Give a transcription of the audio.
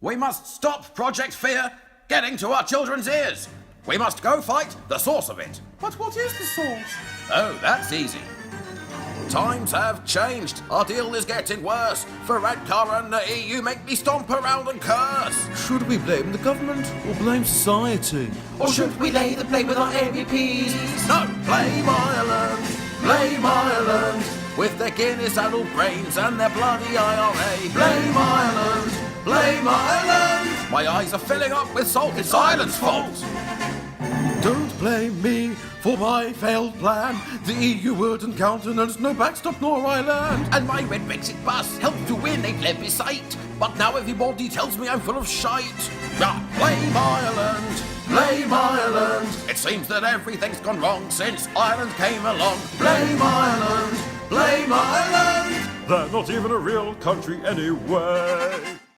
We must stop Project Fear getting to our children's ears. We must go fight the source of it. But what is the source? Oh, that's easy. Times have changed. Our deal is getting worse. Varadkar and the EU make me stomp around and curse. Should we blame the government or blame society? Or should we lay the blame with our MEPs? No, blame Ireland. Blame Ireland. With their Guinness-addled brains and their bloody IRA. Blame Ireland. Blame Ireland. My eyes are filling up with salt. It's Ireland's fault. Don't blame me for my failed plan. The EU wouldn't countenance no backstop nor Ireland. And my red Brexit bus helped to win a plebiscite. But now everybody tells me I'm full of shite. Blame Ireland. Blame Ireland. It seems that everything's gone wrong since Ireland came along. Blame Ireland. Blame Ireland. They're not even a real country anyway.